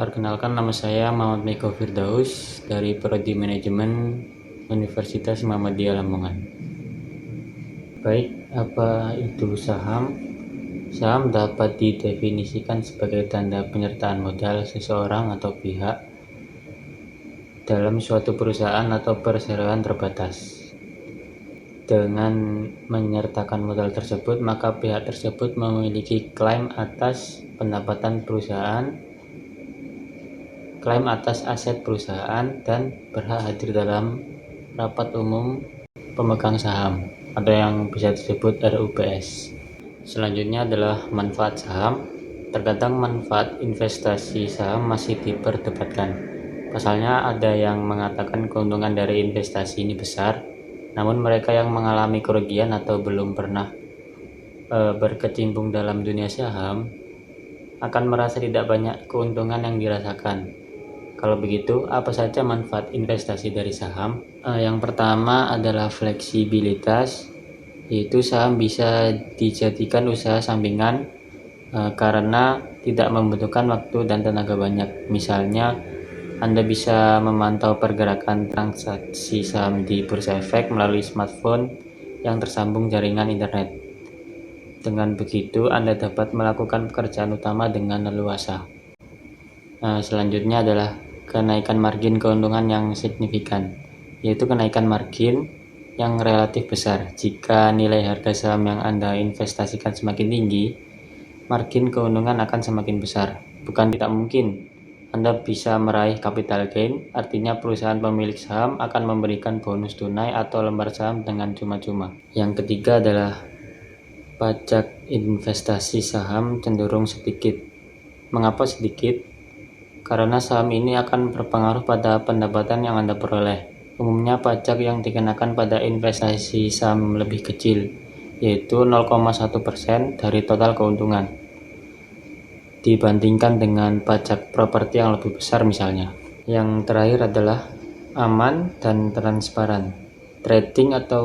Perkenalkan, nama saya Muhammad Miko Firdaus dari Prodi Manajemen Universitas Muhammadiyah Lamongan. Baik, apa itu saham? Saham dapat didefinisikan sebagai tanda penyertaan modal seseorang atau pihak dalam suatu perusahaan atau perseroan terbatas. Dengan menyertakan modal tersebut, maka pihak tersebut memiliki klaim atas pendapatan perusahaan, klaim atas aset perusahaan, dan berhak hadir dalam rapat umum pemegang saham atau yang bisa disebut RUPS. Selanjutnya adalah manfaat saham. Terkadang manfaat investasi saham masih diperdebatkan. Pasalnya ada yang mengatakan keuntungan dari investasi ini besar, namun mereka yang mengalami kerugian atau belum pernah berkecimpung dalam dunia saham akan merasa tidak banyak keuntungan yang dirasakan. Kalau begitu, apa saja manfaat investasi dari saham? Yang pertama adalah fleksibilitas, yaitu saham bisa dijadikan usaha sampingan karena tidak membutuhkan waktu dan tenaga banyak. Misalnya, Anda bisa memantau pergerakan transaksi saham di Bursa Efek melalui smartphone yang tersambung jaringan internet. Dengan begitu, Anda dapat melakukan pekerjaan utama dengan leluasa. Selanjutnya adalah kenaikan margin keuntungan yang signifikan, yaitu kenaikan margin yang relatif besar. Jika nilai harga saham yang Anda investasikan semakin tinggi, margin keuntungan akan semakin besar. Bukan tidak mungkin Anda bisa meraih capital gain, artinya perusahaan pemilik saham akan memberikan bonus tunai atau lembar saham dengan cuma-cuma. Yang ketiga adalah pajak investasi saham cenderung sedikit. Mengapa sedikit? Karena saham ini akan berpengaruh pada pendapatan yang Anda peroleh. Umumnya pajak yang dikenakan pada investasi saham lebih kecil, yaitu 0,1% dari total keuntungan, dibandingkan dengan pajak properti yang lebih besar misalnya. Yang terakhir adalah aman dan transparan. Trading atau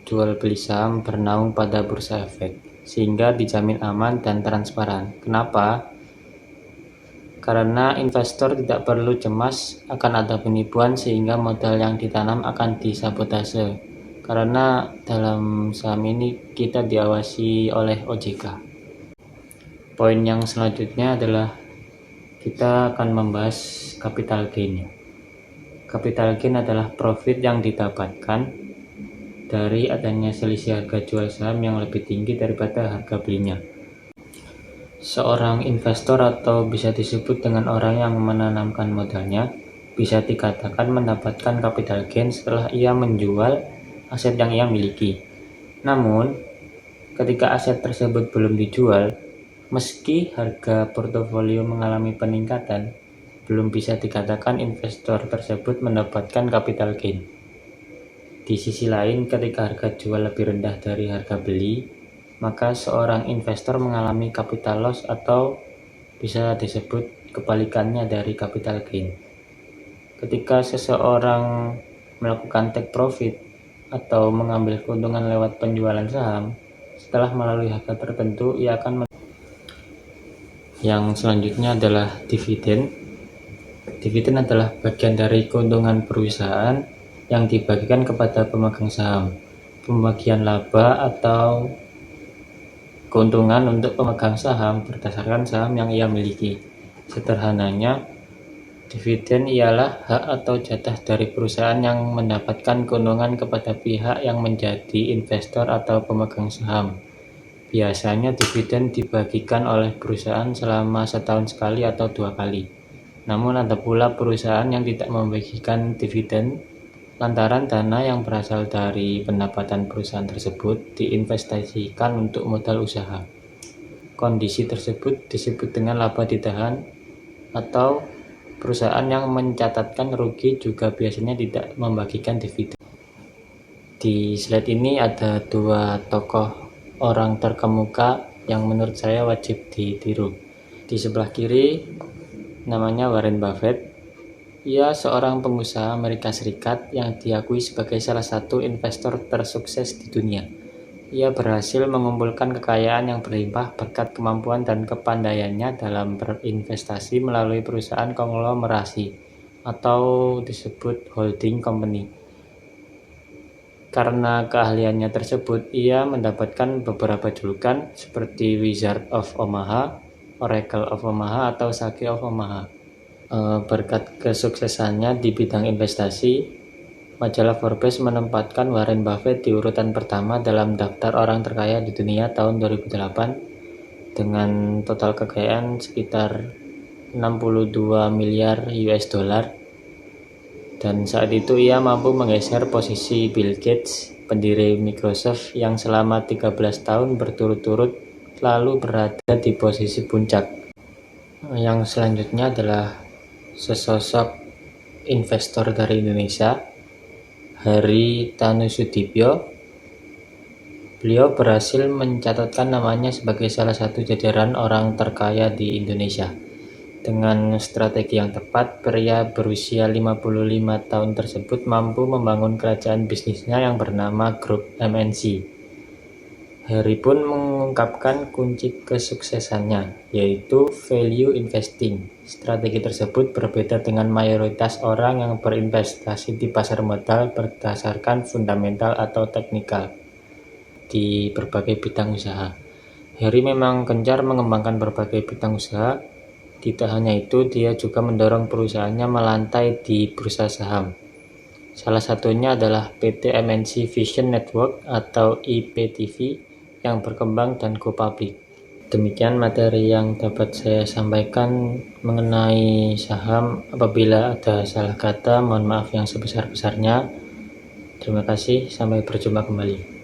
jual beli saham bernaung pada Bursa Efek, sehingga dijamin aman dan transparan. Kenapa? Karena investor tidak perlu cemas akan ada penipuan sehingga modal yang ditanam akan disabotase. Karena dalam saham ini kita diawasi oleh OJK. Poin yang selanjutnya adalah kita akan membahas capital gain. Capital gain adalah profit yang didapatkan dari adanya selisih harga jual saham yang lebih tinggi daripada harga belinya. Seorang investor atau bisa disebut dengan orang yang menanamkan modalnya bisa dikatakan mendapatkan capital gain setelah ia menjual aset yang ia miliki. Namun, ketika aset tersebut belum dijual, meski harga portofolio mengalami peningkatan, belum bisa dikatakan investor tersebut mendapatkan capital gain. Di sisi lain, ketika harga jual lebih rendah dari harga beli, maka seorang investor mengalami capital loss atau bisa disebut kebalikannya dari capital gain. Ketika seseorang melakukan take profit atau mengambil keuntungan lewat penjualan saham, setelah melalui harga tertentu, ia akan Yang selanjutnya adalah dividen. Dividen adalah bagian dari keuntungan perusahaan yang dibagikan kepada pemegang saham. Pembagian laba atau keuntungan untuk pemegang saham berdasarkan saham yang ia miliki. Sederhananya, dividen ialah hak atau jatah dari perusahaan yang mendapatkan keuntungan kepada pihak yang menjadi investor atau pemegang saham. Biasanya dividen dibagikan oleh perusahaan selama setahun sekali atau 2 kali. Namun ada pula perusahaan yang tidak membagikan dividen lantaran dana yang berasal dari pendapatan perusahaan tersebut diinvestasikan untuk modal usaha. Kondisi tersebut disebut dengan laba ditahan, atau perusahaan yang mencatatkan rugi juga biasanya tidak membagikan dividen. Di slide ini ada 2 tokoh orang terkemuka yang menurut saya wajib ditiru. Di sebelah kiri namanya Warren Buffett. Ia seorang pengusaha Amerika Serikat yang diakui sebagai salah satu investor tersukses di dunia. Ia berhasil mengumpulkan kekayaan yang berlimpah berkat kemampuan dan kepandaiannya dalam berinvestasi melalui perusahaan konglomerasi atau disebut holding company. Karena keahliannya tersebut, ia mendapatkan beberapa julukan seperti Wizard of Omaha, Oracle of Omaha, atau Sage of Omaha. Berkat kesuksesannya di bidang investasi, majalah Forbes menempatkan Warren Buffett di urutan pertama dalam daftar orang terkaya di dunia tahun 2008 dengan total kekayaan sekitar 62 miliar US dollar. Dan saat itu ia mampu menggeser posisi Bill Gates, pendiri Microsoft yang selama 13 tahun berturut-turut selalu berada di posisi puncak. Yang selanjutnya adalah sesosok investor dari Indonesia, Hari Tanusudibyo. Beliau berhasil mencatatkan namanya sebagai salah satu jajaran orang terkaya di Indonesia. Dengan strategi yang tepat, pria berusia 55 tahun tersebut mampu membangun kerajaan bisnisnya yang bernama Grup MNC. Harry pun mengungkapkan kunci kesuksesannya, yaitu value investing. Strategi tersebut berbeda dengan mayoritas orang yang berinvestasi di pasar modal berdasarkan fundamental atau teknikal di berbagai bidang usaha. Harry memang gencar mengembangkan berbagai bidang usaha. Tidak hanya itu, dia juga mendorong perusahaannya melantai di bursa saham. Salah satunya adalah PT MNC Vision Network atau IPTV yang berkembang dan go public. Demikian materi yang dapat saya sampaikan mengenai saham. Apabila ada salah kata, mohon maaf yang sebesar-besarnya. Terima kasih, sampai berjumpa kembali.